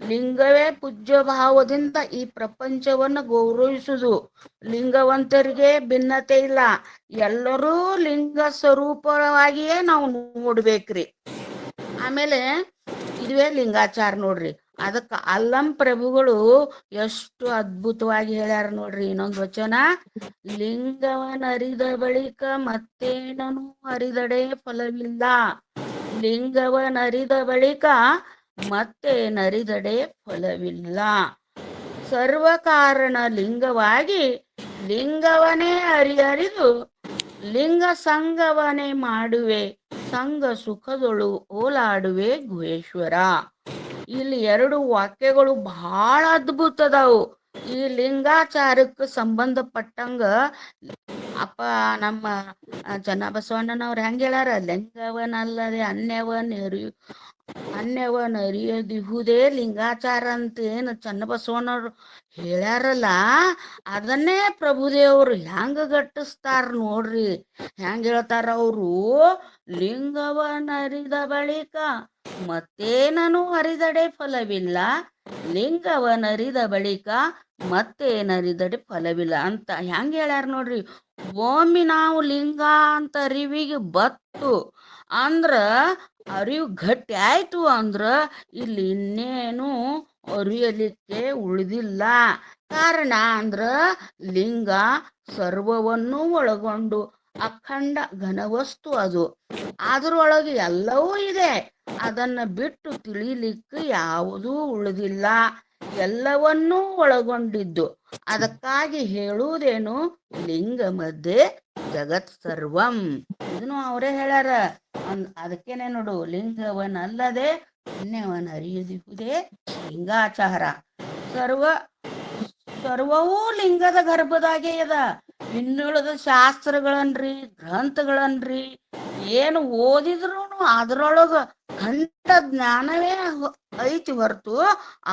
ಲಿಂಗವೇ ಪೂಜ್ಯ ಭಾವದಿಂದ ಈ ಪ್ರಪಂಚವನ್ನು ಗೌರವಿಸುದು. ಲಿಂಗವಂತರಿಗೆ ಭಿನ್ನತೆ ಇಲ್ಲ, ಎಲ್ಲರೂ ಲಿಂಗ ಸ್ವರೂಪವಾಗಿಯೇ ನಾವು ನೋಡ್ಬೇಕ್ರಿ. ಆಮೇಲೆ ಇದುವೇ ಲಿಂಗಾಚಾರ ನೋಡ್ರಿ. ಅದಕ್ಕ ಅಲ್ಲಂ ಪ್ರಭುಗಳು ಎಷ್ಟು ಅದ್ಭುತವಾಗಿ ಹೇಳ್ಯಾರ ನೋಡ್ರಿ. ಇನ್ನೊಂದು ವಚನ, ಲಿಂಗವನರಿದ ಬಳಿಕ ಮತ್ತೇನನು ಅರಿದಡೆ ಫಲವಿಲ್ಲ. ಲಿಂಗವನರಿದ ಬಳಿಕ ಮತ್ತೇನರಿದಡೆ ಫಲವಿಲ್ಲ. ಸರ್ವಕಾರಣ ಲಿಂಗವಾಗಿ ಲಿಂಗವನೇ ಅರಿದು ಲಿಂಗ ಸಂಗವನೇ ಮಾಡುವೆ, ಸಂಗ ಸುಖದೊಳು ಓಲಾಡುವೆ ಗುಹೇಶ್ವರ. ಇಲ್ಲಿ 2 ವಾಕ್ಯಗಳು ಬಹಳ ಅದ್ಭುತದವು. ಈ ಲಿಂಗಾಚಾರಕ್ಕೆ ಸಂಬಂಧಪಟ್ಟಂಗ ಅಪ್ಪ ನಮ್ಮ ಚನ್ನಬಸವಣ್ಣನವ್ರು ಹೆಂಗ ಹೇಳ್ಯಾರ, ಲಿಂಗವನಲ್ಲದೆ ಅನ್ಯವನರಿಯದಿಹುದೇ ಲಿಂಗಾಚಾರ ಅಂತ ಏನು ಚನ್ನಬಸವಣ್ಣವ್ರು ಹೇಳ್ಯಾರಲ್ಲ, ಅದನ್ನೇ ಪ್ರಭುದೇವರು ಹೆಂಗ ಗಟ್ಟಿಸ್ತಾರ ನೋಡ್ರಿ. ಹೆಂಗ ಹೇಳ್ತಾರ ಅವರು, ಲಿಂಗವನರಿದ ಬಳಿಕ ಮತ್ತೇನನು ಅರಿದಡೆ ಫಲವಿಲ್ಲ, ಲಿಂಗವನರಿದ ಬಳಿಕ ಮತ್ತೇನರಿದಡೆ ಫಲವಿಲ್ಲ ಅಂತ ಹೆಂಗ ಹೇಳ್ಯಾರ ನೋಡ್ರಿ. ಒಮ್ಮೆ ನಾವು ಲಿಂಗ ಅಂತ ಅರಿವಿಗೆ ಬತ್ತು ಅಂದ್ರ, ಅರಿವು ಗಟ್ಟಿ ಆಯ್ತು ಅಂದ್ರ ಇಲ್ಲಿ ಇನ್ನೇನು ಅರಿಯಲಿಕ್ಕೆ ಉಳಿದಿಲ್ಲ. ಕಾರಣ ಅಂದ್ರ ಲಿಂಗ ಸರ್ವವನ್ನು ಒಳಗೊಂಡು ಅಖಂಡ ಘನವಸ್ತು ಅದು. ಅದರೊಳಗೆ ಎಲ್ಲವೂ ಇದೆ, ಅದನ್ನ ಬಿಟ್ಟು ತಿಳಿಲಿಕ್ಕೆ ಯಾವುದೂ ಉಳಿದಿಲ್ಲ, ಎಲ್ಲವನ್ನೂ ಒಳಗೊಂಡಿದ್ದು. ಅದಕ್ಕಾಗಿ ಹೇಳುವುದೇನು, ಲಿಂಗ ಮಧ್ಯೆ ಜಗತ್ ಸರ್ವಂ. ಇದನ್ನು ಅವರೇ ಹೇಳ್ಯಾರ. ಅದಕ್ಕೇನೆ ನೋಡು, ಲಿಂಗವನಲ್ಲದೆ ಅನ್ಯವನ ಅರಿಯದಿಹುದೇ ಲಿಂಗಾಚಾರ. ಸರ್ವವೂ ಲಿಂಗದ ಗರ್ಭದಾಗೆ ಅದ. ಇನ್ನುಳಿದ ಶಾಸ್ತ್ರಗಳನ್ರಿ, ಗ್ರಂಥಗಳನ್ರಿ ಏನು ಓದಿದ್ರು ಅದರೊಳಗ ಖಂಡ ಜ್ಞಾನವೇ ಐತಿ ಹೊರತು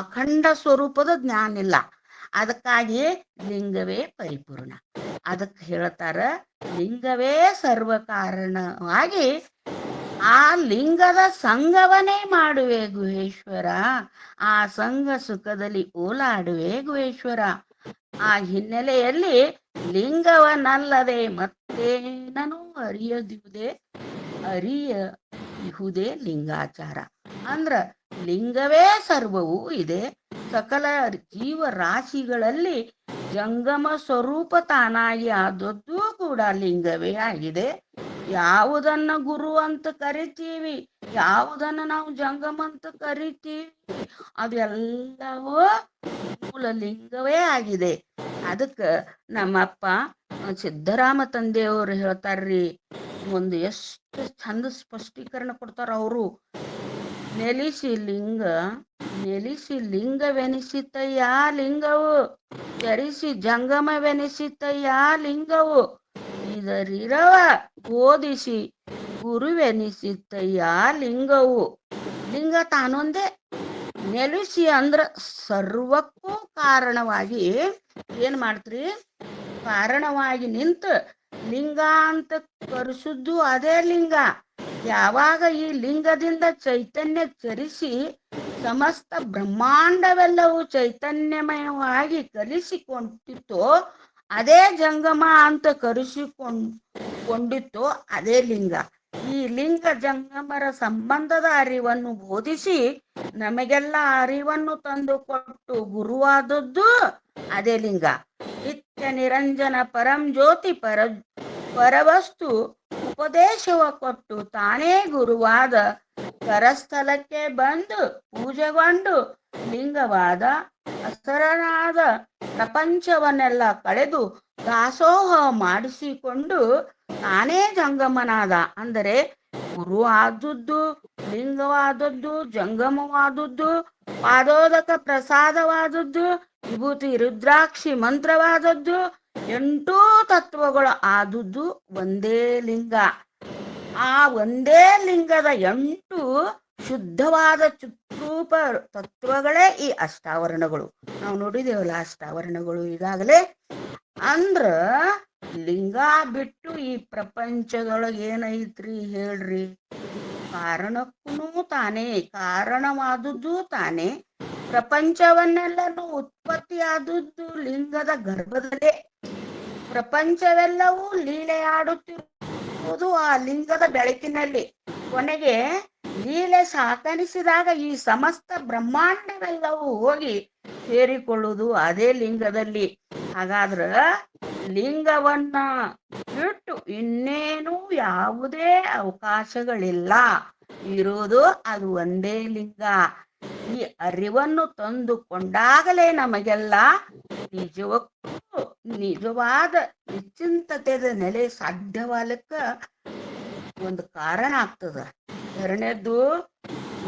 ಅಖಂಡ ಸ್ವರೂಪದ ಜ್ಞಾನ ಇಲ್ಲ. ಅದಕ್ಕಾಗಿ ಲಿಂಗವೇ ಪರಿಪೂರ್ಣ. ಅದಕ್ಕೆ ಹೇಳ್ತಾರ, ಲಿಂಗವೇ ಸರ್ವ ಕಾರಣವಾಗಿ ಆ ಲಿಂಗದ ಸಂಗವನೇ ಮಾಡುವೆ ಗುಹೇಶ್ವರ. ಆ ಸಂಘ ಸುಖದಲ್ಲಿ ಓಲಾಡುವೆ ಗುಹೇಶ್ವರ. ಆ ಹಿನ್ನೆಲೆಯಲ್ಲಿ ಲಿಂಗವನಲ್ಲದೆ ಮತ್ತೇನನು ಅರಿಯದಿಹುದೇ ಲಿಂಗಾಚಾರ. ಅಂದ್ರ ಲಿಂಗವೇ ಸರ್ವವೂ ಇದೆ. ಸಕಲ ಜೀವರಾಶಿಗಳಲ್ಲಿ ಜಂಗಮ ಸ್ವರೂಪ ತಾನಾಗಿ ಆದದ್ದು ಕೂಡ ಲಿಂಗವೇ ಆಗಿದೆ. ಯಾವುದನ್ನ ಗುರು ಅಂತ ಕರಿತೀವಿ, ಯಾವುದನ್ನ ನಾವು ಜಂಗಮ ಅಂತ ಕರಿತೀವಿ, ಅದೆಲ್ಲವೂ ಮೂಲ ಲಿಂಗವೇ ಆಗಿದೆ. ಅದಕ್ಕ ನಮ್ಮಪ್ಪ ಸಿದ್ದರಾಮ ತಂದೆಯವರು ಹೇಳ್ತಾರ್ರಿ, ಒಂದು ಎಷ್ಟು ಚಂದ ಸ್ಪಷ್ಟೀಕರಣ ಕೊಡ್ತಾರ ಅವರು. ನೆಲೆಸಿ ಲಿಂಗವೆನಿಸಿತಯ್ಯ ಲಿಂಗವು, ಚರಿಸಿ ಜಂಗಮವೆನಿಸಿತಯ್ಯ ಲಿಂಗವು, ಇದರಿರವ ಬೋಧಿಸಿ ಗುರುವೆನಿಸಿತಯ್ಯ ಲಿಂಗವು. ಲಿಂಗ ತಾನೊಂದೇ. ನೆಲೆಸಿ ಅಂದ್ರ ಸರ್ವಕ್ಕೂ ಕಾರಣವಾಗಿ ಏನ್ ಮಾಡ್ತ್ರಿ, ಕಾರಣವಾಗಿ ನಿಂತ ಲಿಂಗ ಅಂತ ಕರೆಸುದು ಅದೇ ಲಿಂಗ. ಯಾವಾಗ ಈ ಲಿಂಗದಿಂದ ಚೈತನ್ಯ ಚರಿಸಿ ಸಮಸ್ತ ಬ್ರಹ್ಮಾಂಡವೆಲ್ಲವೂ ಚೈತನ್ಯಮಯವಾಗಿ ಕಲಿಸಿಕೊಂಡಿತ್ತೋ ಅದೇ ಜಂಗಮ ಅಂತ ಕರೆಸಿಕೊಂಡಿತ್ತೋ ಅದೇ ಲಿಂಗ. ಈ ಲಿಂಗ ಜಂಗಮರ ಸಂಬಂಧದ ಅರಿವನ್ನು ಬೋಧಿಸಿ ನಮಗೆಲ್ಲ ಅರಿವನ್ನು ತಂದು ಕೊಟ್ಟು ಗುರುವಾದದ್ದು ಅದೇ ಲಿಂಗ. ನಿತ್ಯ ನಿರಂಜನ ಪರಂ ಜ್ಯೋತಿ ಪರವಸ್ತು ಉಪದೇಶವ ಕೊಟ್ಟು ತಾನೇ ಗುರುವಾದ ಕರಸ್ಥಲಕ್ಕೆ ಬಂದು ಪೂಜೆಗೊಂಡು ಲಿಂಗವಾದ ಅಸರನಾದ ಪ್ರಪಂಚವನ್ನೆಲ್ಲ ಕಳೆದು ದಾಸೋಹ ಮಾಡಿಸಿಕೊಂಡು ತಾನೇ ಜಂಗಮನಾದ. ಅಂದರೆ ಗುರು ಆದದ್ದು, ಲಿಂಗವಾದದ್ದು, ಜಂಗಮವಾದದ್ದು, ಪಾದೋದಕ ಪ್ರಸಾದವಾದದ್ದು, ವಿಭೂತಿ ರುದ್ರಾಕ್ಷಿ ಮಂತ್ರವಾದದ್ದು, 8 ತತ್ವಗಳು ಆದದ್ದು ಒಂದೇ ಲಿಂಗ. ಆ ಒಂದೇ ಲಿಂಗದ 8 ಶುದ್ಧವಾದ ಚಿತ್ರೂಪ ತತ್ವಗಳೇ ಈ ಅಷ್ಟಾವರಣಗಳು. ನಾವು ನೋಡಿದೇವಲ್ಲ ಅಷ್ಟಾವರಣಗಳು ಈಗಾಗಲೇ. ಅಂದ್ರ ಲಿಂಗ ಬಿಟ್ಟು ಈ ಪ್ರಪಂಚದೊಳಗೆ ಏನೈತ್ರಿ ಹೇಳ್ರಿ? ಕಾರಣಕ್ಕೂ ತಾನೇ, ಕಾರಣವಾದದ್ದು ತಾನೇ. ಪ್ರಪಂಚವನ್ನೆಲ್ಲನೂ ಉತ್ಪತ್ತಿ ಆದದ್ದು ಲಿಂಗದ ಗರ್ಭದಲ್ಲೇ. ಪ್ರಪಂಚವೆಲ್ಲವೂ ಲೀಲೆಯಾಡುತ್ತಿರುವುದು ಆ ಲಿಂಗದ ಬೆಳಕಿನಲ್ಲಿ. ಕೊನೆಗೆ ಲೀಲೆ ಸಾಕನಿಸಿದಾಗ ಈ ಸಮಸ್ತ ಬ್ರಹ್ಮಾಂಡವೆಲ್ಲವೂ ಹೋಗಿ ಸೇರಿಕೊಳ್ಳುವುದು ಅದೇ ಲಿಂಗದಲ್ಲಿ. ಹಾಗಾದ್ರ ಲಿಂಗವನ್ನ ಬಿಟ್ಟು ಇನ್ನೇನು ಯಾವುದೇ ಅವಕಾಶಗಳಿಲ್ಲ. ಇರೋದು ಅದು ಒಂದೇ ಲಿಂಗ. ಈ ಅರಿವನ್ನು ತಂದುಕೊಂಡಾಗಲೇ ನಮಗೆಲ್ಲ ನಿಜಕ್ಕೂ ನಿಜವಾದ ನಿಶ್ಚಿಂತತೆಯ ನೆಲೆ ಸಾಧ್ಯವಾಗಲಿಕ್ಕ ಒಂದು ಕಾರಣ ಆಗ್ತದ. ಎರಡನೇದ್ದು,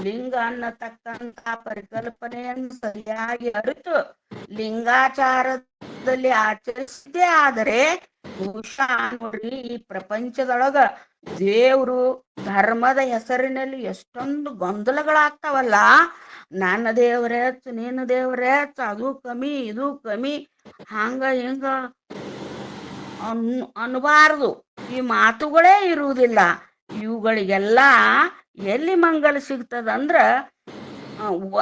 ಲಿಂಗ ಅನ್ನತಕ್ಕಂತ ಪರಿಕಲ್ಪನೆಯನ್ನು ಸರಿಯಾಗಿ ಅರಿತು ಲಿಂಗಾಚಾರದಲ್ಲಿ ಆಚರಿಸಿದ್ದೇ ಆದರೆ ಬಹುಶಃ ನೋಡ್ರಿ, ಈ ಪ್ರಪಂಚದೊಳಗ ದೇವ್ರು ಧರ್ಮದ ಹೆಸರಿನಲ್ಲಿ ಎಷ್ಟೊಂದು ಗೊಂದಲಗಳಾಗ್ತಾವಲ್ಲ. ನನ್ನ ದೇವರೇ ಹೆಚ್ಚು, ನೀನು ದೇವರೇ ಹೆಚ್ಚು, ಅದು ಕಮ್ಮಿ ಇದು ಕಮ್ಮಿ, ಹಂಗ ಹಿಂಗ ಅನ್ಬಾರ್ದು. ಈ ಮಾತುಗಳೇ ಇರುವುದಿಲ್ಲ. ಇವುಗಳಿಗೆಲ್ಲ ಎಲ್ಲಿ ಮಂಗಲ ಸಿಗ್ತದಂದ್ರ,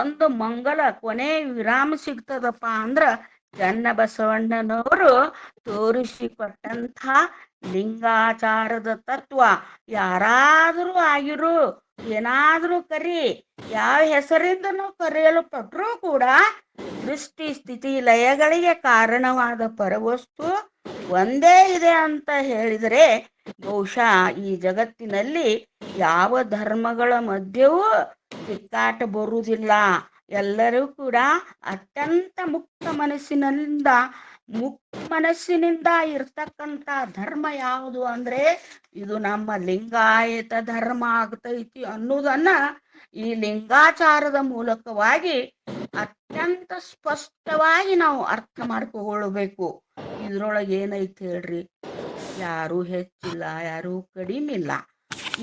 ಒಂದು ಮಂಗಲ ಕೊನೆ ವಿರಾಮ ಸಿಗ್ತದಪ್ಪ ಅಂದ್ರ ಚನ್ನಬಸವಣ್ಣನವರು ತೋರಿಸಿಕೊಟ್ಟಂಥ ಲಿಂಗಾಚಾರದ ತತ್ವ. ಯಾರಾದರೂ ಆಗಿರು, ಏನಾದ್ರೂ ಕರಿ, ಯಾವ ಹೆಸರಿಂದನೂ ಕರೆಯಲ್ಪಟ್ಟರೂ ಕೂಡ ಸೃಷ್ಟಿ ಸ್ಥಿತಿ ಲಯಗಳಿಗೆ ಕಾರಣವಾದ ಪರವಸ್ತು ಒಂದೇ ಇದೆ ಅಂತ ಹೇಳಿದರೆ ಬಹುಶಃ ಈ ಜಗತ್ತಿನಲ್ಲಿ ಯಾವ ಧರ್ಮಗಳ ಮಧ್ಯೆಯೂ ತಿಕ್ಕಾಟ ಬರುವುದಿಲ್ಲ. ಎಲ್ಲರೂ ಕೂಡ ಅತ್ಯಂತ ಮುಕ್ತ ಮನಸ್ಸಿನಿಂದ ಇರ್ತಕ್ಕಂಥ ಧರ್ಮ ಯಾವುದು ಅಂದ್ರೆ ಇದು ನಮ್ಮ ಲಿಂಗಾಯತ ಧರ್ಮ ಆಗ್ತೈತಿ ಅನ್ನೋದನ್ನ ಈ ಲಿಂಗಾಚಾರದ ಮೂಲಕವಾಗಿ ಅತ್ಯಂತ ಸ್ಪಷ್ಟವಾಗಿ ನಾವು ಅರ್ಥ ಮಾಡ್ಕೊಳ್ಳಬೇಕು. ಇದ್ರೊಳಗೆ ಏನೈತಿ ಹೇಳ್ರಿ? ಯಾರೂ ಹೆಚ್ಚಿಲ್ಲ, ಯಾರೂ ಕಡಿಮಿಲ್ಲ.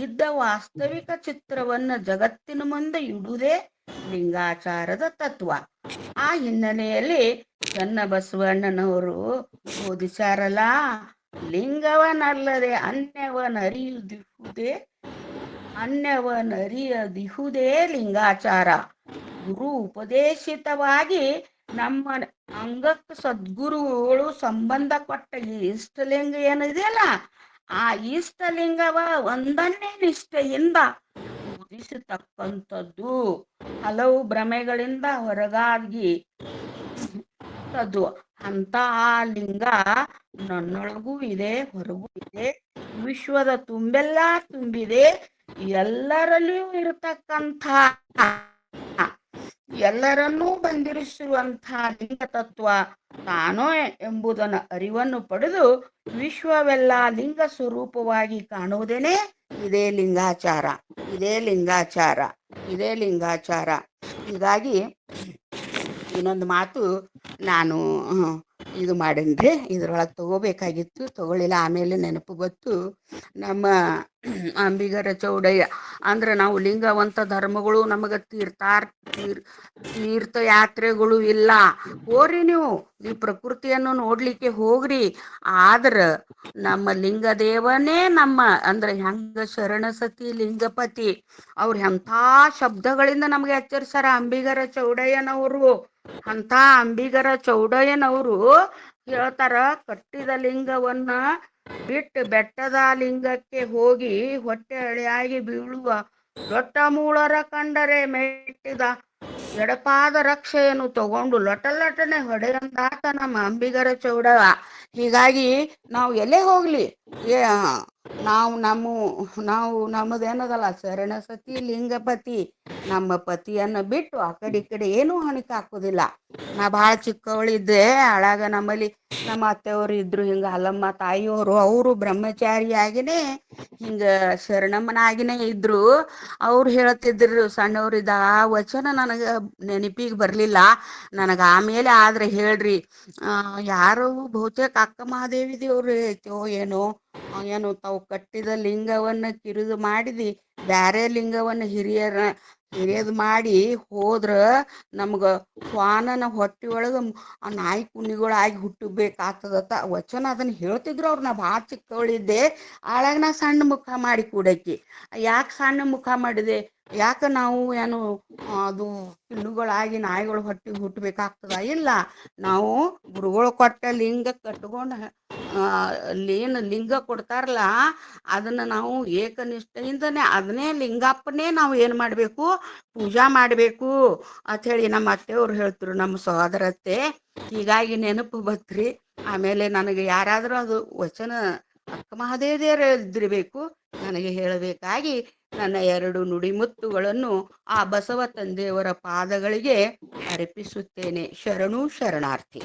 ಇದ್ದ ವಾಸ್ತವಿಕ ಚಿತ್ರವನ್ನ ಜಗತ್ತಿನ ಮುಂದೆ ಇಡುವುದೇ ಲಿಂಗಾಚಾರದ ತತ್ವ. ಆ ಹಿನ್ನೆಲೆಯಲ್ಲಿ ಚನ್ನಬಸವಣ್ಣನವರು ಬೋಧಿಸಾರಲ್ಲ, ಲಿಂಗವನಲ್ಲದೆ ಅನ್ಯವನರಿಯದಿಹುದೇ ಲಿಂಗಾಚಾರ. ಗುರು ಉಪದೇಶಿತವಾಗಿ ನಮ್ಮ ಅಂಗಕ್ಕೆ ಸದ್ಗುರುಗಳು ಸಂಬಂಧ ಕೊಟ್ಟ ಈ ಇಷ್ಟಲಿಂಗ ಏನಿದೆಯಲ್ಲ, ಆ ಇಷ್ಟಲಿಂಗವ ಒಂದನ್ನೇ ನಿಷ್ಠೆಯಿಂದ ಬೋಧಿಸತಕ್ಕಂಥದ್ದು. ಹಲವು ಭ್ರಮೆಗಳಿಂದ ಹೊರಗಾಗಿ ಅಂತ ಆ ಲಿಂಗ ನನ್ನೊಳಗೂ ಇದೆ, ಹೊರಗೂ ಇದೆ, ವಿಶ್ವದ ತುಂಬೆಲ್ಲ ತುಂಬಿದೆ. ಎಲ್ಲರಲ್ಲಿಯೂ ಇರತಕ್ಕಂಥ, ಎಲ್ಲರನ್ನೂ ಬಂಧಿಸಿರುವಂತಹ ಲಿಂಗ ತತ್ವ ತಾನೋ ಎಂಬುದನ್ನು ಅರಿವನ್ನು ಪಡೆದು ವಿಶ್ವವೆಲ್ಲ ಲಿಂಗ ಸ್ವರೂಪವಾಗಿ ಕಾಣುವುದೇನೆ ಇದೇ ಲಿಂಗಾಚಾರ, ಇದೇ ಲಿಂಗಾಚಾರ, ಇದೇ ಲಿಂಗಾಚಾರ. ಹೀಗಾಗಿ ಇನ್ನೊಂದು ಮಾತು ನಾನು ಇದು ಮಾಡಿನ್ರಿ, ಇದ್ರೊಳಗೆ ತಗೋಬೇಕಾಗಿತ್ತು, ತಗೊಳ್ಳಿಲ್ಲ. ಆಮೇಲೆ ನೆನಪು ಗೊತ್ತು, ನಮ್ಮ ಅಂಬಿಗರ ಚೌಡಯ್ಯ ಅಂದ್ರೆ ನಾವು ಲಿಂಗವಂತ ಧರ್ಮಗಳು ನಮಗೆ ತೀರ್ಥಯಾತ್ರೆಗಳು ಇಲ್ಲ. ಹೋಗ್ರಿ ನೀವು ಈ ಪ್ರಕೃತಿಯನ್ನು ನೋಡ್ಲಿಕ್ಕೆ ಹೋಗ್ರಿ. ಆದ್ರ ನಮ್ಮ ಲಿಂಗದೇವನೇ ನಮ್ಮ ಅಂದ್ರೆ ಹೆಂಗ ಶರಣಸತಿ ಲಿಂಗಪತಿ ಅವ್ರ ಎಂಥ ಶಬ್ದಗಳಿಂದ ನಮ್ಗೆ ಎಚ್ಚರಿಸಾರ ಅಂಬಿಗರ ಚೌಡಯ್ಯನವರು. ಅಂತ ಅಂಬಿಗರ ಚೌಡಯ್ಯನವರು ಹೇಳ್ತಾರ, ಕಟ್ಟಿದ ಲಿಂಗವನ್ನ ಬಿಟ್ಟು ಬೆಟ್ಟದ ಲಿಂಗಕ್ಕೆ ಹೋಗಿ ಹೊಟ್ಟೆ ಅಳಿಯಾಗಿ ಬೀಳುವ ದೊಡ್ಡ ಮೂಳರ ಕಂಡರೆ ಮೆಟ್ಟಿದ ಎಡಪಾದ ರಕ್ಷೆಯನ್ನು ತಗೊಂಡು ಲೊಟಲಟನೆ ಹೊಡೆಯಂದಾತ ನಮ್ಮ ಅಂಬಿಗರ ಚೌಡಯ್ಯ. ಹೀಗಾಗಿ ನಾವು ಎಲ್ಲೇ ಹೋಗ್ಲಿ ನಾವು ನಮ್ಮದೇನದಲ್ಲ ಶರಣ ಸತಿ ಲಿಂಗಪತಿ, ನಮ್ಮ ಪತಿಯನ್ನು ಬಿಟ್ಟು ಆ ಕಡೆ ಈ ಕಡೆ ಏನೂ ಹಣಿಕೆ ಹಾಕೋದಿಲ್ಲ. ನಾ ಭಾಳ ಚಿಕ್ಕವಳಿದ್ದೆ, ಆಳಾಗ ನಮ್ಮಲ್ಲಿ ನಮ್ಮ ಅತ್ತೆಯವರು ಇದ್ರು, ಹಿಂಗ ಅಲ್ಲಮ್ಮ ತಾಯಿಯವರು, ಅವರು ಬ್ರಹ್ಮಚಾರಿಯಾಗಿನೇ ಹಿಂಗ ಶರಣಮ್ಮನಾಗಿನೇ ಇದ್ರು. ಅವ್ರು ಹೇಳ್ತಿದ್ರು ಸಣ್ಣವ್ರಿದ್ದ, ಆ ವಚನ ನನಗೆ ನೆನಪಿಗೆ ಬರಲಿಲ್ಲ. ನನಗೆ ಆಮೇಲೆ ಆದ್ರೆ ಹೇಳ್ರಿ, ಯಾರು ಬಹುತೇಕ ಅಕ್ಕ ಮಹಾದೇವಿ ದೇವ್ರು ಐತೋ ಏನೋ, ಏನು ತಾವು ಕಟ್ಟಿದ ಲಿಂಗವನ್ನ ಕಿರಿದು ಮಾಡಿದಿ ಬ್ಯಾರೆ ಲಿಂಗವನ್ನ ಹಿರಿಯದ್ ಮಾಡಿ ಹೋದ್ರ ನಮ್ಗ ಶ್ವಾನನ ಹೊಟ್ಟಿ ಒಳಗ ಆ ನಾಯಿ ಕುಣಿಗಳಾಗಿ ಹುಟ್ಟಬೇಕಾಗ್ತದತ್ತ ವಚನ. ಅದನ್ನ ಹೇಳ್ತಿದ್ರು ಅವ್ರು. ನಾ ಭಾಳ ಚಿಕ್ಕವಳಿದ್ದೆ, ಆಳಾಗ ನಾ ಸಣ್ಣ ಮುಖ ಮಾಡಿ ಕೂಡಕಿ. ಯಾಕೆ ಸಣ್ಣ ಮುಖ ಮಾಡಿದೆ, ಯಾಕೆ ನಾವು ಏನು ಅದು ಕಿಣ್ಣುಗಳಾಗಿ ನಾಯಿಗಳು ಹೊಟ್ಟಿ ಹುಟ್ಟಬೇಕಾಗ್ತದ? ಇಲ್ಲ, ನಾವು ಗುರುಗಳು ಕೊಟ್ಟ ಲಿಂಗ ಕಟ್ಕೊಂಡು ಏನು ಲಿಂಗ ಕೊಡ್ತಾರಲ್ಲ, ಅದನ್ನ ನಾವು ಏಕನಿಷ್ಠೆಯಿಂದನೇ ಅದನ್ನೇ ಲಿಂಗಪ್ಪನೇ ನಾವು ಏನು ಮಾಡಬೇಕು, ಪೂಜಾ ಮಾಡಬೇಕು ಅಂಥೇಳಿ ನಮ್ಮ ಅತ್ತೆಯವ್ರು ಹೇಳ್ತರು, ನಮ್ಮ ಸಹೋದರತ್ತೆ. ಹೀಗಾಗಿ ನೆನಪು ಬತ್ರಿ. ಆಮೇಲೆ ನನಗೆ ಯಾರಾದರೂ ಅದು ವಚನ ಅಕ್ಕ ಮಹಾದೇವಿಯರು ಇದ್ದಿರಬೇಕು ನನಗೆ ಹೇಳಬೇಕಾಗಿ ನನ್ನ 2 ನುಡಿಮುತ್ತುಗಳನ್ನು ಆ ಬಸವ ತಂದೆಯವರ ಪಾದಗಳಿಗೆ ಅರ್ಪಿಸುತ್ತೇನೆ. ಶರಣು ಶರಣಾರ್ಥಿ.